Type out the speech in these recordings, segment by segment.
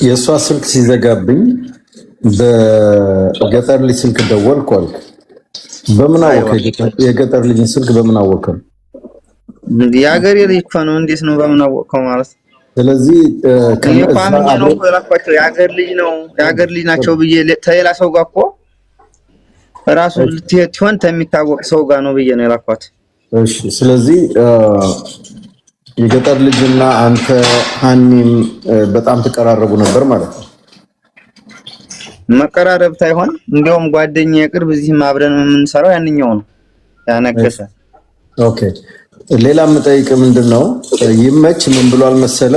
የእሷ ስልክ ሲዘጋብኝ በገጠር ልጅ ስልክ ደወልኩ አልክ። በምን አወቀ? የገጠር ልጅ ስልክ በምን አወቀ? የሀገሬ ልጅ እኮ ነው። እንዴት ነው በምን አወቀው ማለት? ስለዚህ ከነፋምን ነው የላኳቸው። የሀገር ልጅ ነው የሀገር ልጅ ናቸው ብዬ ተሌላ ሰው ጋር እኮ ራሱ ልትሆን የሚታወቅ ሰው ጋር ነው ብዬ ነው የላኳት። እሺ፣ ስለዚህ የገጠር ልጅና አንተ ሀኒም በጣም ተቀራረቡ ነበር ማለት ነው። መቀራረብ ታይሆን እንደውም ጓደኛዬ የቅርብ እዚህ አብረን የምንሰራው ያንኛው ነው ያነገሰ። ኦኬ፣ ሌላ የምጠይቅ ምንድነው ይመች ምን ብሏል መሰለ፣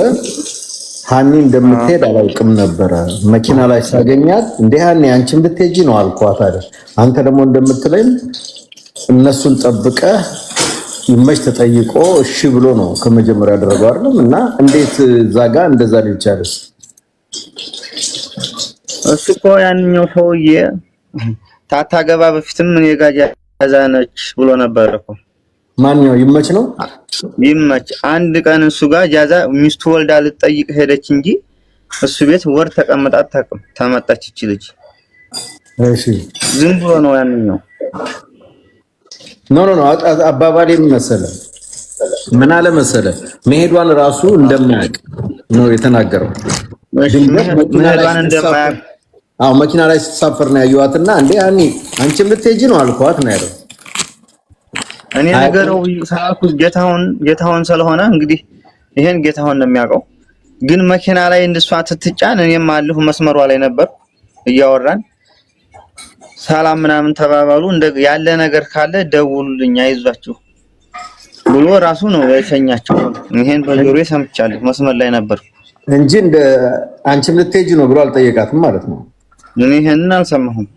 ሀኒ እንደምትሄድ አላውቅም ነበረ። መኪና ላይ ሳገኛት እንዴ ሀኒ አንቺ እንድትሄጂ ነው አልኳት አይደል? አንተ ደግሞ እንደምትለኝ እነሱን ጠብቀህ ይመች ተጠይቆ እሺ ብሎ ነው ከመጀመሪያ ያደረገው አይደል? እና እንዴት ዛጋ እንደዛ ሊቻልስ? እሱ እኮ ያንኛው ሰውዬ ታታገባ በፊትም እኔ ጋር ጃዛነች ብሎ ነበር እኮ። ማንኛው ይመች ነው? ይመች አንድ ቀን እሱ ጋር ጃዛ ሚስቱ ወልዳ ልትጠይቅ ሄደች እንጂ እሱ ቤት ወር ተቀምጣ አታውቅም። ተመጣች እቺ ልጅ። እሺ ዝም ብሎ ነው ያንኛው። ኖ አባባሌ መሰለ ምን አለ መሰለ መሄዷን ራሱ እንደማያውቅ ነው የተናገረው። መሄዷን እንደማያውቅ መኪና ላይ ስትሳፈር ነው ያዩዋትና እንዴ ሀኒ አንቺም ልትሄጂ ነው አልኳት ነው ያለው። እኔ ነገረው ሳልኩ ጌታውን ስለሆነ እንግዲህ ይሄን ጌታውን ነው የሚያውቀው። ግን መኪና ላይ እንደሷ ትትጫን እኔም አለሁ መስመሯ ላይ ነበር እያወራን ሰላም ምናምን ተባባሉ። ያለ ነገር ካለ ደውሉልኝ አይዟችሁ ብሎ ራሱ ነው የሸኛቸው። ይሄን በጆሮዬ ሰምቻለሁ። መስመር ላይ ነበር እንጂ እንደ አንቺም ልትሄጂ ነው ብሎ አልጠየቃትም ማለት ነው። እኔ ይሄንን አልሰማሁም።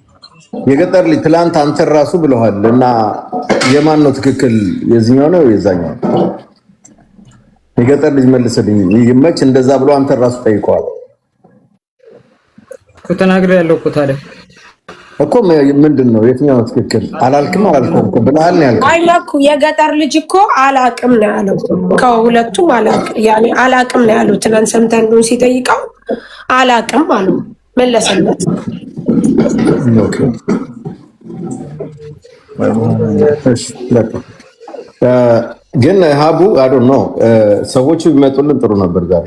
የገጠር ልጅ ትላንት አንተ ራሱ ብለዋል እና የማን ነው ትክክል? የዚህኛው ነው የዛኛው? የገጠር ልጅ መልስልኝ። ይመች እንደዛ ብሎ አንተ ራሱ ጠይቀዋል እኮ ተናግሬያለሁ እኮ። ታዲያ እኮ ምንድነው የትኛው ነው ትክክል? አላልክም እኮ ብለሃል ነው ያልከው። አይላኩ የገጠር ልጅ እኮ አላቅም ነው ያለው። ከሁለቱም አላቅም ነው ያለው። ትናንት ሰምተን ነው ሲጠይቀው አላቅም አሉ መለሰለት። ኦኬ ግን ሀቡ አዶ ነው ሰዎቹ ቢመጡልን ጥሩ ነበር ዛሬ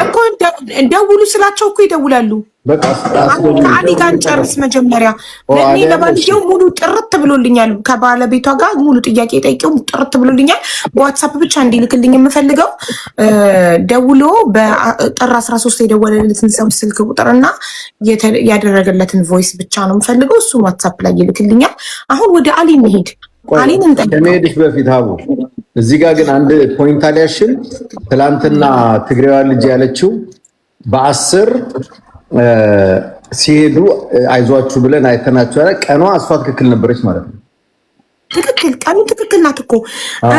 እኮ። ደውሉ ስላቸው እኮ ይደውላሉ። በቃ ከአሊ ጋር ጨርስ መጀመሪያ። ለኔ ለባልየው ሙሉ ጥርት ብሎልኛል። ከባለቤቷ ጋር ሙሉ ጥያቄ ጠይቄው ጥርት ብሎልኛል። በዋትስአፕ ብቻ እንዲልክልኝ የምፈልገው ደውሎ በጥር 13 የደወለለትን ሰው ስልክ ቁጥርና ያደረገለትን ቮይስ ብቻ ነው የምፈልገው። እሱ ዋትስአፕ ላይ ይልክልኛል። አሁን ወደ አሊ እንሄድ። አሊን ከመሄድሽ በፊት ሀቡ እዚህ ጋር ግን አንድ ፖይንት አልያሽም። ትላንትና ትግሬዋ ልጅ ያለችው በ10 ሲሄዱ አይዟችሁ ብለን አይተናቸው ያለ ቀኗ እሷ ትክክል ነበረች ማለት ነው። ትክክል ቀኑ ትክክል ናት እኮ።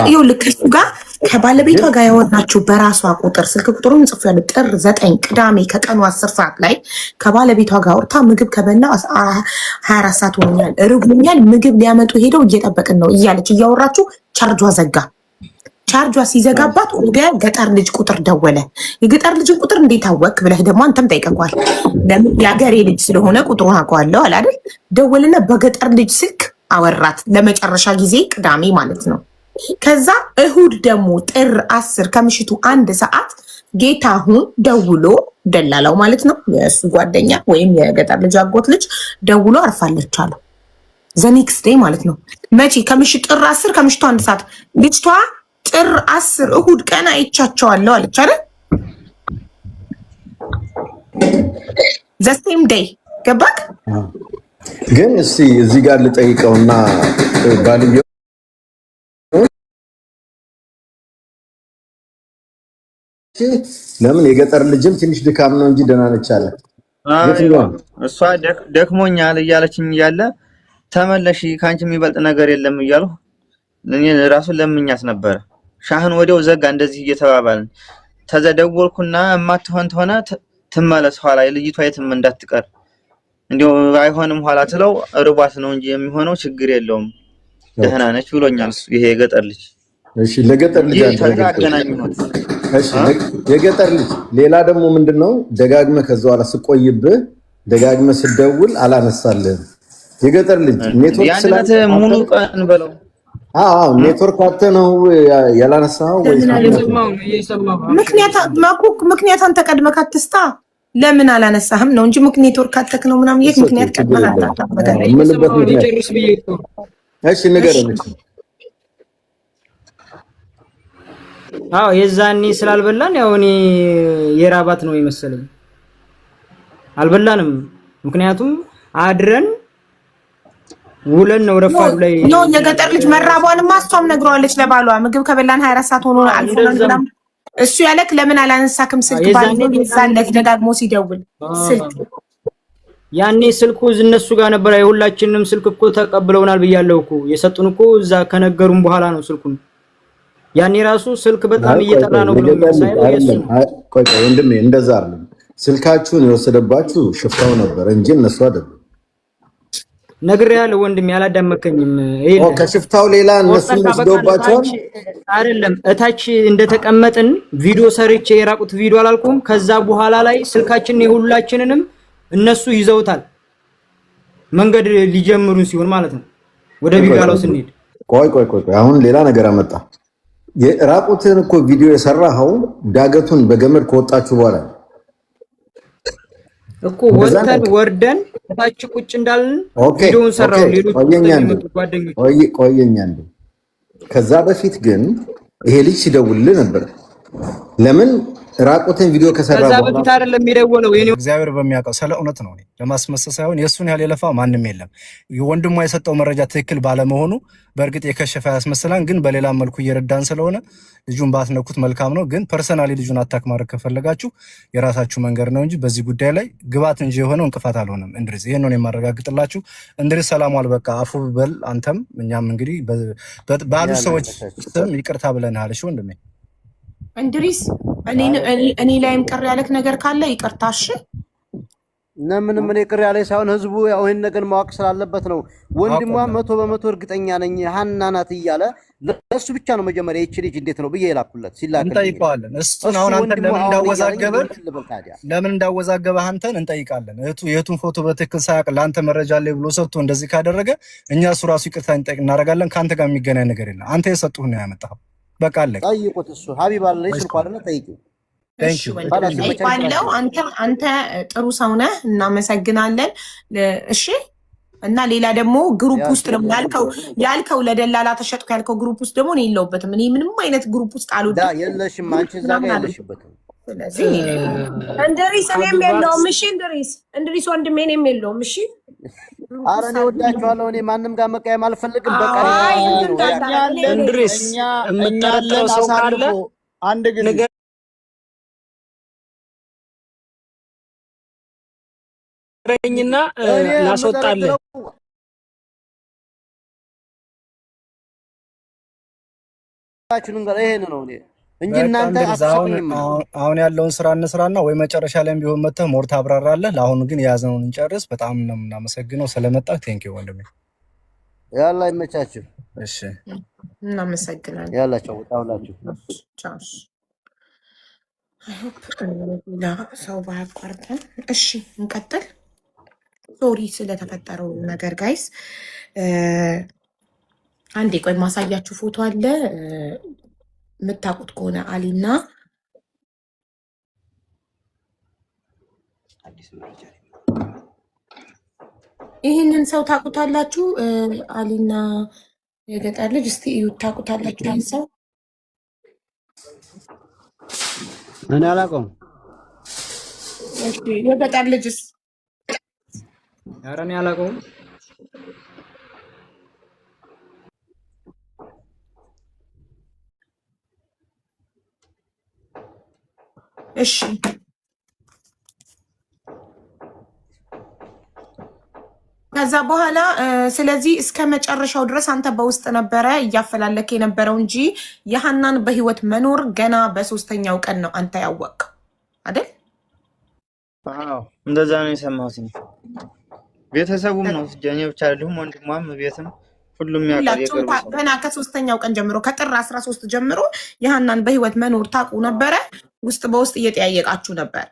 ይኸውልህ ከእሱ ጋር ከባለቤቷ ጋር ያወራችሁ በራሷ ቁጥር ስልክ ቁጥሩን ጽፌያለሁ። ጥር 9 ቅዳሜ ከቀኑ 10 ሰዓት ላይ ከባለቤቷ ጋር አውርታ ምግብ ከበላ 24 ሰዓት ሆኖኛል፣ እርቦኛል፣ ምግብ ሊያመጡ ሄደው እየጠበቅን ነው እያለች እያወራችሁ ቻርጇ ዘጋ። ቻርጇ ሲዘጋባት ወደ ገጠር ልጅ ቁጥር ደወለ። የገጠር ልጅን ቁጥር እንዴት አወቅ ብለህ ደግሞ አንተም ጠይቀኳል። ለምን የአገሬ ልጅ ስለሆነ ቁጥሩን አውቀዋለሁ አለ አይደል? ደወልና በገጠር ልጅ ስልክ አወራት ለመጨረሻ ጊዜ ቅዳሜ ማለት ነው። ከዛ እሁድ ደግሞ ጥር 10 ከምሽቱ 1 ሰዓት ጌታሁን ደውሎ ደላላው ማለት ነው የእሱ ጓደኛ ወይም የገጠር ልጅ አጎት ልጅ ደውሎ አርፋለች አለው። ዘኔክስት ዴይ ማለት ነው። መቼ? ከምሽቱ ጥር 10 ከምሽቱ 1 ሰዓት ልጅቷ ጥር 10 እሁድ ቀን አይቻቸዋለሁ አለች አይደል? ዘሴም ዴይ ገባክ? ግን እዚህ ጋር ልጠይቀውና ባልየው ለምን የገጠር ልጅም ትንሽ ድካም ነው እንጂ ደህና ነች አለ። እሷ ደክሞኛል እያለችኝ እያለ ተመለሽ ካንቺ የሚበልጥ ነገር የለም እያለሁ እኔ ራሱን ለምኛት ነበረ። ሻህን ወዲያው ዘጋ። እንደዚህ እየተባባልን ተዘደወልኩና የማትሆን ተሆነ ትመለስ ኋላ ልጅቷ የትም እንዳትቀር እንዲሁ አይሆንም ኋላ ትለው ርቧት ነው እንጂ የሚሆነው ችግር የለውም ደህና ነች ብሎኛል ይሄ የገጠር ልጅ። እሺ ለገጠር ልጅ አገናኝሁት እሺ የገጠር ልጅ ሌላ ደግሞ ምንድነው ደጋግመህ ከዛ በኋላ ስቆይብህ ደጋግመህ ስደውል አላነሳልህም። የገጠር ልጅ ኔትወርክ ስላንተ ሙሉ ቀን በለው። አዎ ኔትወርክ አጥተ ነው ያላነሳው ወይ? ምክንያት አንተ ቀድመህ አትስታ። ለምን አላነሳህም ነው እንጂ ኔትወርክ አጥተክ ነው ምናምን የት ምክንያት ቀድመህ አታጣበጋለህ? እሺ ንገረኝ። አዎ የዛኔ ስላልበላን ያው እኔ የራባት ነው የመሰለኝ አልበላንም። ምክንያቱም አድረን ውለን ነው ረፋዱ ላይ ነው የገጠር ልጅ መራቧን ማስቷም ነግረዋለች ለባሏ ምግብ ከበላን 24 ሰዓት ሆኖ አልፎናል። እሱ ያለክ ለምን አላነሳክም ስልክ ባለው ይዛለት ደጋግሞ ሲደውል ስልክ ያኔ ስልኩ እነሱ ጋር ነበር። የሁላችንንም ስልክ እኮ ተቀብለውናል ብያለሁ እኮ የሰጡን እኮ እዛ ከነገሩን በኋላ ነው ስልኩን ያኔ ራሱ ስልክ በጣም እየጠራ ነው ብሎ ቆይ ወንድሜ እንደዛ አይደለም። ስልካችሁን የወሰደባችሁ ሽፍታው ነበር እንጂ እነሱ አይደለም። ነግሬሃለሁ ወንድሜ አላዳመከኝም። ይሄ ከሽፍታው ሌላ እነሱ ወስደውባቸዋል አይደለም። እታች እንደተቀመጥን ቪዲዮ ሰርቼ የራቁት ቪዲዮ አላልኩም። ከዛ በኋላ ላይ ስልካችንን የሁላችንንም እነሱ ይዘውታል። መንገድ ሊጀምሩን ሲሆን ማለት ነው ወደ ቢጋላው ስንሄድ። ቆይ አሁን ሌላ ነገር አመጣ። የራቁትን እኮ ቪዲዮ የሰራኸው ዳገቱን በገመድ ከወጣችሁ በኋላ እኮ ወጥተን ወርደን ታች ቁጭ እንዳልን ቪዲዮውን ሰራው። ሌሎች ጓደኞች ቆየኛ እንዴ ከዛ በፊት ግን ይሄ ልጅ ሲደውልልህ ነበር። ለምን ራቁትን ቪዲዮ ከሰራ በኋላ ከዛ በፊት አይደለም የሚደውለው? እግዚአብሔር በሚያውቀው ስለ እውነት ነው። ለማስመሰል ሳይሆን የሱን ያህል የለፋ ማንም የለም። ወንድሟ የሰጠው መረጃ ትክክል ባለመሆኑ በእርግጥ የከሸፈ ያስመስላል። ግን በሌላ መልኩ እየረዳን ስለሆነ ልጁን ባትነኩት መልካም ነው። ግን ፐርሰናሊ ልጁን አታክ ማድረግ ከፈለጋችሁ የራሳችሁ መንገድ ነው እንጂ በዚህ ጉዳይ ላይ ግባት እንጂ የሆነው እንቅፋት አልሆነም። እንድሪስ ይሄን ነው የማረጋግጥላችሁ። እንድሪስ ሰላም ዋል። በቃ አፉ በል አንተም እኛም እንግዲህ ባሉ ሰዎች ስም ይቅርታ ብለናል። እሺ ወንድሜ እንድሪስ እኔ ላይም ቅር ያለክ ነገር ካለ ይቅርታ። እሺ ምንም እኔ ቅር ያለኝ ሳይሆን ህዝቡ ያው ይሄን ነገር ማወቅ ስላለበት ነው። ወንድሟ 100% እርግጠኛ ነኝ ሀና ናት እያለ ለሱ ብቻ ነው መጀመሪያ ይቺ ልጅ እንዴት ነው ብዬ የላኩለት ሲላከኝ እንጠይቀዋለን። እሱን አሁን አንተ ለምን እንዳወዛገበ አንተን እንጠይቃለን። የቱን ፎቶ በትክክል ሳያውቅ ለአንተ መረጃ ላይ ብሎ ሰጥቶ እንደዚህ ካደረገ እኛ እሱ ራሱ ይቅርታ እናደርጋለን። ከአንተ ጋር የሚገናኝ ነገር የለም። አንተ የሰጡህን ነው ያመጣኸው። በቃ አለ ጠይቁት። እሱ ሀቢብ አለ ስልኩ አይደለ? ጠይቂው። ባለው አንተ ጥሩ ሰው ነህ፣ እናመሰግናለን። እሺ እና ሌላ ደግሞ ግሩፕ ውስጥ ደግሞ ያልከው ለደላላ ተሸጥኩ ያልከው ግሩፕ ውስጥ ደግሞ እኔ የለሁበትም። እኔ ምንም አይነት ግሩፕ ውስጥ አልወጣም። የለሽም አንቺ እዛ ጋር የለሽበትም። ስለዚህ እንድሪስ እኔም የለውም። እሺ እንድሪስ ወንድሜ እኔም የለውም። እሺ ኧረ እኔ ወዳችኋለሁ። እኔ ማንም ጋር መቀየም አልፈልግም። በቃ እንድሪስ የምታለው ሰው ካለ አንድ ግን ረኝና እናስወጣለን። ይሄን ነው እኔ እንጂ እናንተ አሁን ያለውን ስራ እንስራና ወይ መጨረሻ ላይም ቢሆን መተህ ሞር ታብራራለህ። ለአሁኑ ግን የያዝነውን እንጨርስ። በጣም ነው የምናመሰግነው ስለመጣህ። ቴንኪው ወንድሜ። ያላ ይመቻችሁ። እሺ እናመሰግናለን። ያላችሁ ወጣውላችሁ። ቻው። ሰው ባያቋርጠን። እሺ እንቀጥል። ሶሪ ስለተፈጠረው ነገር ጋይስ። አንዴ ቆይ ማሳያችሁ ፎቶ አለ የምታውቁት ከሆነ አሊና ይህንን ሰው ታውቁታላችሁ? አሊና የገጠር ልጅ እስቲ እዩ። ታውቁታላችሁ ይህን ሰው? እኔ አላውቀውም። እሺ የገጠር ልጅስ? ኧረ እኔ አላውቀውም። እሺ ከዛ በኋላ ስለዚህ እስከ መጨረሻው ድረስ አንተ በውስጥ ነበረ እያፈላለክ የነበረው እንጂ የሀናን በህይወት መኖር ገና በሶስተኛው ቀን ነው አንተ ያወቅኸው አይደል? አዎ እንደዛ ነው የሰማሁት። ቤተሰቡም ነው ጀኔ ብቻ አይደለም፣ ወንድሟም ቤትም ሁሉም ያውቃል። የቅርብ ሰው ገና ከ3ኛው ቀን ጀምሮ ከጥር 13 ጀምሮ የሃናን በህይወት መኖር ታውቁ ነበረ። ውስጥ በውስጥ እየተያየቃችሁ ነበር።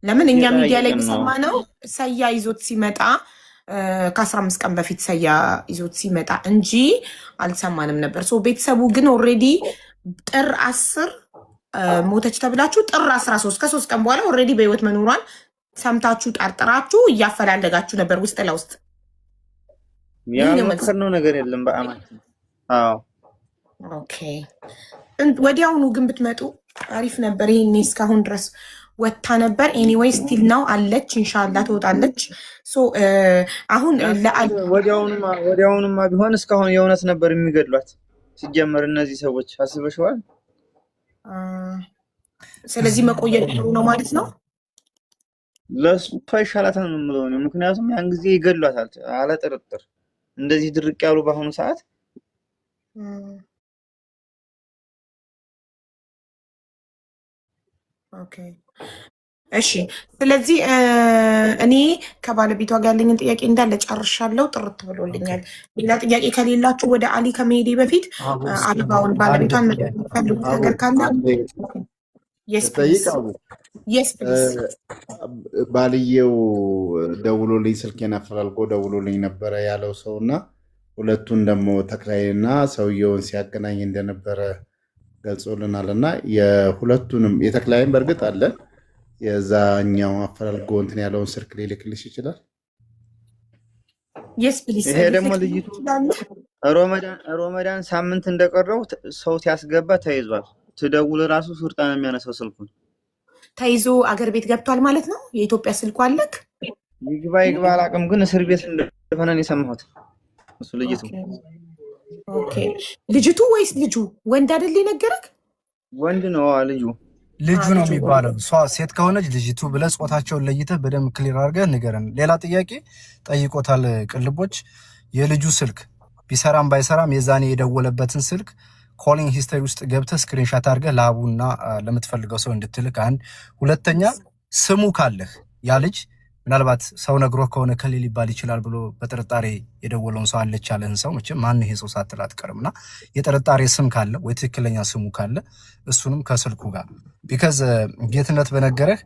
ለምን እኛ ሚዲያ ላይ የሰማነው ሰያ ይዞት ሲመጣ ከ15 ቀን በፊት ሰያ ይዞት ሲመጣ እንጂ አልሰማንም ነበር። ቤተሰቡ ግን ኦልሬዲ ጥር 10 ሞተች ተብላችሁ ጥር 13 ከ3 ቀን በኋላ ኦልሬዲ በህይወት መኖሯን ሰምታችሁ ጠርጥራችሁ እያፈላለጋችሁ ነበር ውስጥ ለውስጥ። ያልሞከርነው ነገር የለም በአማት። አዎ ኦኬ። ወዲያውኑ ግን ብትመጡ አሪፍ ነበር። ይሄኔ እስካሁን ድረስ ወታ ነበር። ኤኒዌይ ስቲል ነው አለች። ኢንሻአላህ ትወጣለች። አሁን ወዲያውኑማ ቢሆን እስካሁን የእውነት ነበር የሚገድሏት። ሲጀመር እነዚህ ሰዎች አስበሽዋል? ስለዚህ መቆየት ጥሩ ነው ማለት ነው። ለሱ ይሻላታል ነው የምለው። ምክንያቱም ያን ጊዜ ይገድሏታል አለ ጥርጥር። እንደዚህ ድርቅ ያሉ በአሁኑ ሰዓት ኦኬ እሺ። ስለዚህ እኔ ከባለቤቷ ጋር ያለኝን ጥያቄ እንዳለ ጨርሻለሁ። ጥርት ብሎልኛል። ሌላ ጥያቄ ከሌላችሁ ወደ አሊ ከመሄዴ በፊት አልባውን ባለቤቷን የምትፈልጉት ነገር ካለ ባልየው ደውሎልኝ ስልኬን አፈላልጎ ደውሎልኝ ነበረ ያለው ሰው እና ሁለቱን ደግሞ ተክላይና ሰውየውን ሲያገናኝ እንደነበረ ገልጾልናል። እና የሁለቱንም የተክላይን በእርግጥ አለ የዛኛው አፈላልጎ እንትን ያለውን ስልክ ሊልክልሽ ይችላል። ይሄ ደግሞ ልጅቱ ሮመዳን ሳምንት እንደቀረው ሰው ሲያስገባ ተይዟል። ትደውል ራሱ ሱርጣ ነው የሚያነሳው ስልኩን። ተይዞ አገር ቤት ገብቷል ማለት ነው። የኢትዮጵያ ስልኩ አለክ? ይግባ አላውቅም፣ ግን እስር ቤት እንደሆነ ነው የሰማሁት። እሱ ልጅቱ ኦኬ። ልጅቱ ወይስ ልጁ? ወንድ አይደል የነገረክ? ወንድ ነው ልጁ ነው የሚባለው። እሷ ሴት ከሆነች ልጅቱ ብለህ ጾታቸውን ለይተህ በደንብ ክሊር አድርገህ ንገረን። ሌላ ጥያቄ ጠይቆታል ቅልቦች። የልጁ ስልክ ቢሰራም ባይሰራም የዛኔ የደወለበትን ስልክ ኮሊንግ ሂስተሪ ውስጥ ገብተህ ስክሪንሻት አድርገህ ለአቡና ለምትፈልገው ሰው እንድትልክ አንድ። ሁለተኛ ስሙ ካለህ ያ ልጅ ምናልባት ሰው ነግሮ ከሆነ ከሌ ሊባል ይችላል ብሎ በጥርጣሬ የደወለውን ሰው አለች ያለህን ሰው መቼም ማን ይሄ ሰው ሳትል አትቀርምና የጥርጣሬ ስም ካለ ወይ ትክክለኛ ስሙ ካለ እሱንም ከስልኩ ጋር ቢካዝ ጌትነት በነገረህ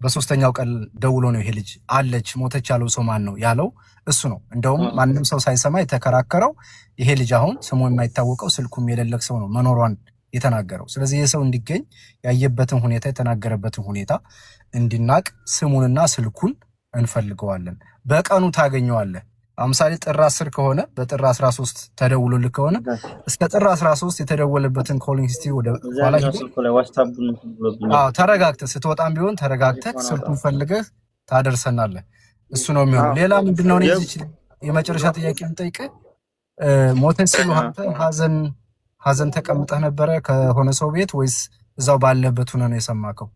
በሶስተኛው ቀን ደውሎ ነው ይሄ ልጅ አለች ሞተች ያለው ሰው ማን ነው ያለው እሱ ነው። እንደውም ማንም ሰው ሳይሰማ የተከራከረው ይሄ ልጅ አሁን ስሙ የማይታወቀው ስልኩም የሌለክ ሰው ነው መኖሯን የተናገረው። ስለዚህ የሰው እንዲገኝ ያየበትን ሁኔታ የተናገረበትን ሁኔታ እንዲናቅ ስሙንና ስልኩን እንፈልገዋለን። በቀኑ ታገኘዋለህ። አምሳሌ ጥር 10 ከሆነ በጥር 13 ተደውሎልህ ከሆነ እስከ ጥር 13 የተደወለበትን ኮሊንግ ሂስትሪ ወደ ኋላ ተረጋግተህ ስትወጣም ቢሆን ተረጋግተህ ስልኩን ፈልገህ ታደርሰናለህ። እሱ ነው የሚሆነው። ሌላ ምንድነው ነው እዚህ የመጨረሻ ጥያቄ የምጠይቅህ ሞተች ሲሉ አንተ ሀዘን ተቀምጠህ ነበረ ከሆነ ሰው ቤት ወይስ እዛው ባለበት ሆነ ነው የሰማከው?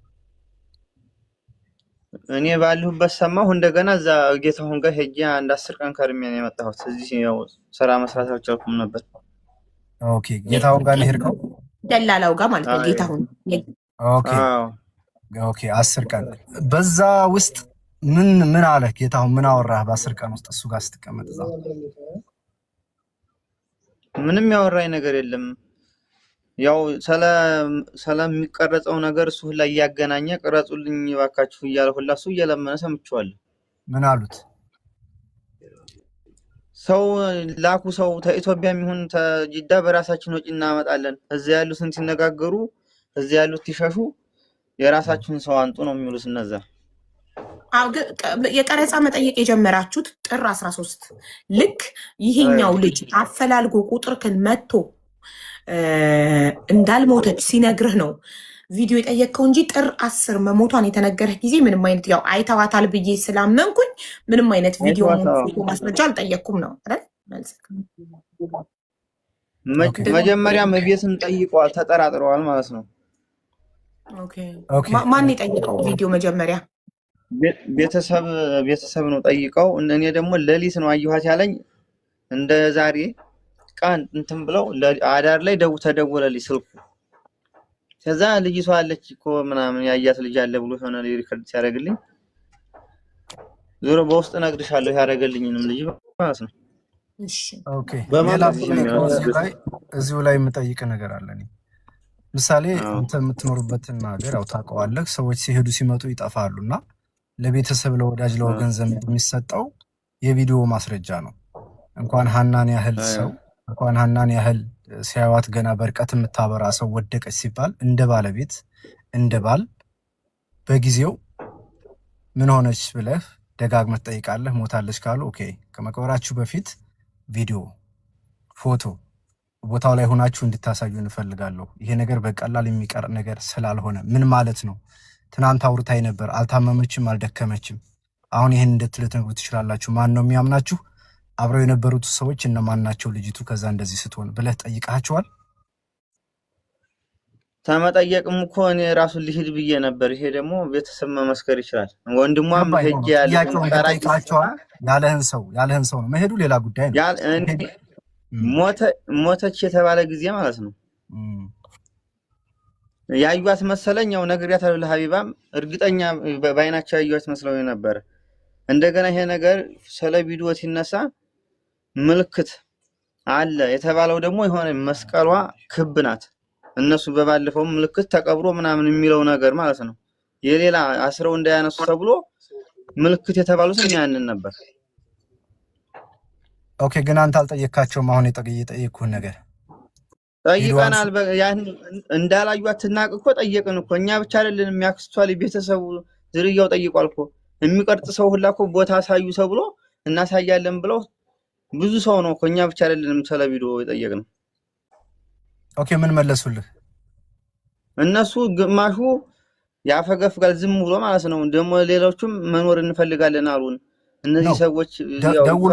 እኔ ባለሁበት ሰማሁ። እንደገና እዛ ጌታሁን ጋር ሄጄ አንድ 10 ቀን ከርሜ ነው የመጣሁት። እዚህ ያው ስራ መስራት አልቻልኩም ነበር። ኦኬ ጌታሁን ጋር ሄድከው? ደላላው ጋር ማለት ነው ጌታሁን። ኦኬ 10 ቀን በዛ ውስጥ ምን አለ ጌታሁን? ምን አወራህ በ10 ቀን ውስጥ እሱ ጋር ስትቀመጥ? እዛ ምንም ያወራኝ ነገር የለም። ያው ስለሚቀረጸው ነገር እሱ ሁላ እያገናኘ ቅረጹልኝ እባካችሁ እያለ ሁላ እሱ እየለመነ ሰምቼዋለሁ። ምን አሉት? ሰው ላኩ ሰው ከኢትዮጵያም ይሁን ከጅዳ በራሳችን ወጪ እናመጣለን። እዚያ ያሉትን ሲነጋገሩ እዚያ ያሉት ሲሸሹ የራሳችሁን ሰው አንጡ ነው የሚሉት እነዛ። የቀረጻ መጠየቅ የጀመራችሁት ጥር 13 ልክ ይሄኛው ልጅ አፈላልጎ ቁጥርክን መጥቶ እንዳልሞተች ሲነግርህ ነው ቪዲዮ የጠየቅከው እንጂ ጥር 10 መሞቷን የተነገረህ ጊዜ ምንም አይነት ያው አይተዋታል ብዬ ስላመንኩኝ ምንም አይነት ቪዲዮ ማስረጃ አልጠየቅኩም ነው አይደል? መጀመሪያም ቤትን ጠይቀዋል፣ ተጠራጥረዋል ማለት ነው። ኦኬ ማን የጠየቀው ቪዲዮ? መጀመሪያ ቤተሰብ ነው ጠይቀው። እኔ ደግሞ ሌሊት ነው አየኋት ያለኝ እንደ ዛሬ ቀን እንትን ብለው አዳር ላይ ተደወለልኝ ስልኩ። ከዛ ልጅቷ አለች እኮ ምናምን ያያት ልጅ አለ ብሎ ሆነ ሪከርድ ሲያደርግልኝ ዞሮ በውስጥ ነግርሻለሁ ያደረገልኝንም ልጅ ማለት ነው። እሺ ኦኬ እዚሁ ላይ የምጠይቅ ነገር አለ። ምሳሌ አንተ የምትኖርበትን ሀገር ያው ታውቀዋለህ። ሰዎች ሲሄዱ ሲመጡ ይጠፋሉና ለቤተሰብ ለወዳጅ ለወገን ዘመድ የሚሰጠው የቪዲዮ ማስረጃ ነው። እንኳን ሀናን ያህል ሰው እንኳን ሀናን ያህል ሲያዩት ገና በርቀት የምታበራ ሰው ወደቀች ሲባል እንደ ባለቤት እንደ ባል በጊዜው ምን ሆነች ብለህ ደጋግመህ ትጠይቃለህ። ሞታለች ካሉ ኦኬ፣ ከመቅበራችሁ በፊት ቪዲዮ ፎቶ ቦታው ላይ ሆናችሁ እንድታሳዩ እንፈልጋለሁ። ይሄ ነገር በቀላል የሚቀር ነገር ስላልሆነ ምን ማለት ነው? ትናንት አውርታይ ነበር፣ አልታመመችም፣ አልደከመችም። አሁን ይሄን እንድትነግሩ ትችላላችሁ። ማን ነው የሚያምናችሁ? አብረው የነበሩት ሰዎች እነማን ናቸው? ልጅቱ ከዛ እንደዚህ ስትሆን ብለህ ጠይቃቸዋል? ተመጠየቅም እኮ እኔ ራሱን ልሂድ ብዬ ነበር። ይሄ ደግሞ ቤተሰብ መመስከር ይችላል። ወንድሟም ሄጄ ያለህን ሰው ነው መሄዱ ሌላ ጉዳይ ነው። ሞተች የተባለ ጊዜ ማለት ነው ያዩት መሰለኝ። ያው ነግሬያታለሁ ለሀቢባም፣ እርግጠኛ ባይናቸው ያዩት መስለው ነበር። እንደገና ይሄ ነገር ስለ ቪዲዮ ሲነሳ ምልክት አለ የተባለው ደግሞ የሆነ መስቀሏ ክብ ናት። እነሱ በባለፈው ምልክት ተቀብሮ ምናምን የሚለው ነገር ማለት ነው። የሌላ አስረው እንዳያነሱ ተብሎ ምልክት የተባሉት ያንን ነበር። ኦኬ፣ ግን አንተ አልጠየካቸውም? አሁን የጠየኩህ ነገር ጠይቀናል። ያን እንዳላዩት ትናቅ እኮ ጠየቅን እኮ እኛ ብቻ አይደለም የሚያክስቷል ቤተሰቡ ዝርያው ጠይቋል እኮ። የሚቀርጽ ሰው ሁላ እኮ ቦታ አሳዩ ተብሎ እናሳያለን ብለው ብዙ ሰው ነው እኮ፣ እኛ ብቻ አይደለም ስለ ቪዲዮ የጠየቅነው። ኦኬ፣ ምን መለሱልህ? እነሱ ግማሹ ያፈገፍጋል ዝም ብሎ ማለት ነው። ደግሞ ሌሎቹም መኖር እንፈልጋለን አሉን። እነዚህ ሰዎች ደውሎ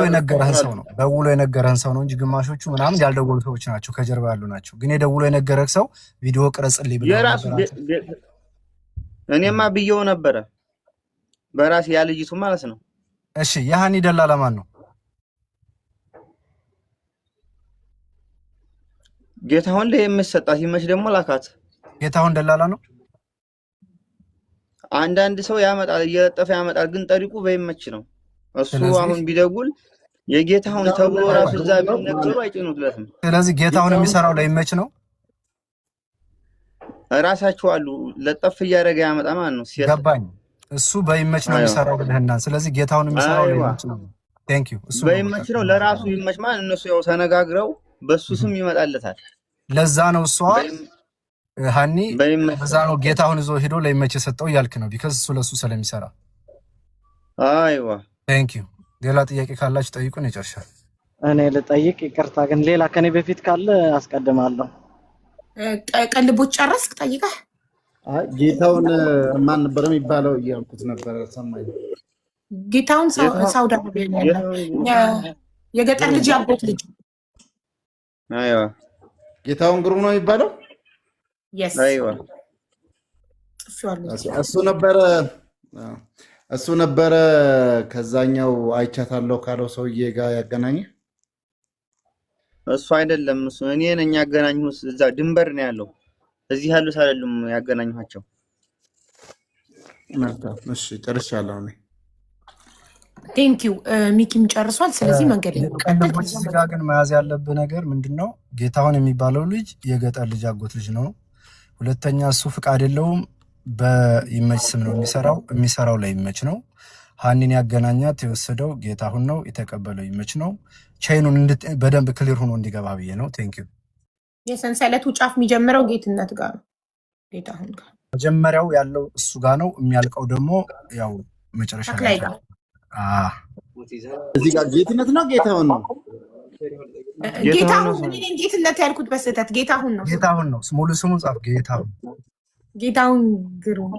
የነገረህን ሰው ነው እንጂ ግማሾቹ ምናምን ያልደወሉ ሰዎች ናቸው፣ ከጀርባ ያሉ ናቸው። ግን የደውሎ የነገረህ ሰው ቪዲዮ ቅረጽልኝ ብለህ እኔማ ብየው ነበረ በራሴ ያልጅቱ ማለት ነው። እሺ፣ የሃኒ ደላላ ማን ነው? ጌታሁን ላይ የምትሰጣት ይመች ደግሞ ላካት። ጌታሁን ደላላ ነው። አንዳንድ ሰው ያመጣል፣ እየለጠፈ ያመጣል። ግን ጠሪቁ በይመች ነው። እሱ አሁን ቢደውል የጌታሁን ተብሎ ራሱ እዛ ቢነገሩ አይጭኑትለትም። ስለዚህ ጌታሁን የሚሰራው ለይመች ነው። ራሳቸው አሉ ለጠፍ እያደረገ ያመጣ ማለት ነው። ገባኝ። እሱ በይመች ነው የሚሰራው ብለህና፣ ስለዚህ ጌታሁን የሚሰራው ለይመች ነው። ቴንክ ዩ። እሱ በይመች ነው፣ ለራሱ ይመች ማለት እነሱ ያው ተነጋግረው በሱ ስም ይመጣለታል። ለዛ ነው እሷ ሃኒ በዛ ነው ጌታሁን ይዞ ሄዶ ለይመች የሰጠው እያልክ ነው። ቢካዝ እሱ ለሱ ስለሚሰራ። አይዋ ቴንክ ዩ። ሌላ ጥያቄ ካላችሁ ጠይቁን፣ ይጨርሻል። እኔ ልጠይቅ፣ ይቅርታ ግን ሌላ ከኔ በፊት ካለ አስቀድማለሁ። ቀልቦች ጨረስክ? ጠይቀህ ጌታውን ማን ነበር የሚባለው እያልኩት ነበር። ሰማኝ። ጌታውን ሳውዲ አረቢያ የገጠር ልጅ ያቦት ልጅ። አይዋ ጌታውን ግሩም ነው የሚባለው። አይዋ እሱ ነበረ ከዛኛው አይቻታለሁ ካለው ሰውዬ ጋር ያገናኘ። እሱ አይደለም፣ እሱ እኔ ነኝ ያገናኘሁት። እዛ ድንበር ነው ያለው፣ እዚህ ያሉት አይደሉም ያገናኘኋቸው። መልካም፣ እሺ ጨርሻለሁ እኔ። ቴንክ ዩ። ሚኪም ጨርሷል። ስለዚህ መንገድ ቀንደቦች እዚህ ጋር ግን መያዝ ያለብህ ነገር ምንድነው? ጌታሁን የሚባለው ልጅ የገጠር ልጅ አጎት ልጅ ነው። ሁለተኛ እሱ ፍቃድ የለውም፣ በይመች ስም ነው የሚሰራው ለይመች ነው። ሃኒን ያገናኛት የወሰደው ጌታሁን ነው፣ የተቀበለው ይመች ነው። ቻይኑን በደንብ ክሊር ሆኖ እንዲገባ ብዬ ነው። ቴንክ ዩ። የሰንሰለቱ ጫፍ የሚጀምረው ጌትነት ጋር ነው፣ ጌታሁን ጋር መጀመሪያው ያለው እሱ ጋር ነው። የሚያልቀው ደግሞ ያው መጨረሻ ላይ ነው። እዚህ ጋር ጌትነት ነው ጌታሁን ነው ጌትነት ያልኩት በስህተት ጌታሁን ነው። ጌታሁን ነው ሙሉ ስሙ ጻፍ። ጌታሁን ግሩም።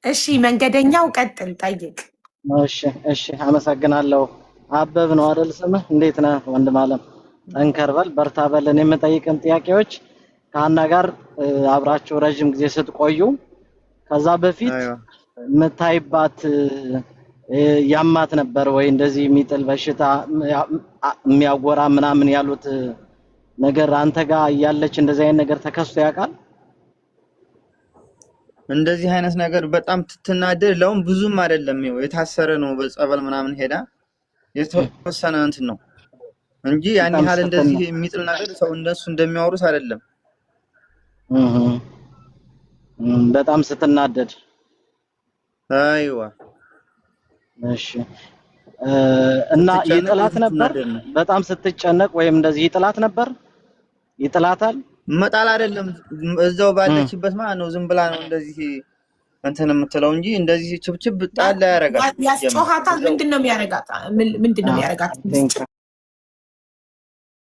እሺ መንገደኛው ቀጥል፣ ጠይቅ። እሺ አመሰግናለሁ። አበብ ነው አይደል ስምህ? እንዴት ነህ ወንድም አለም? ጠንከር በል በርታ በል። እኔ የምጠይቅን ጥያቄዎች ከሀና ጋር አብራችሁ ረጅም ጊዜ ስትቆዩ ከዛ በፊት የምታይባት ያማት ነበር ወይ? እንደዚህ የሚጥል በሽታ የሚያጎራ ምናምን ያሉት ነገር አንተ ጋር እያለች እንደዚህ አይነት ነገር ተከስቶ ያውቃል? እንደዚህ አይነት ነገር በጣም ትናደድ። ለውን ብዙም አይደለም፣ የታሰረ ነው በጸበል ምናምን ሄዳ የተወሰነ እንትን ነው እንጂ ያን ያህል እንደዚህ የሚጥል ነገር ሰው እንደሱ እንደሚያወሩት አይደለም። በጣም ስትናደድ አይዋ እሺ። እና ይጥላት ነበር በጣም ስትጨነቅ ወይም እንደዚህ ይጥላት ነበር? ይጥላታል? መጣል አይደለም እዛው ባለችበት ማለት ነው። ዝም ብላ ነው እንደዚህ እንትን የምትለው እንጂ እንደዚህ ችብችብ ጣል ያረጋል። ያስጮሃታል። ምንድነው የሚያረጋት? ምንድነው የሚያረጋት?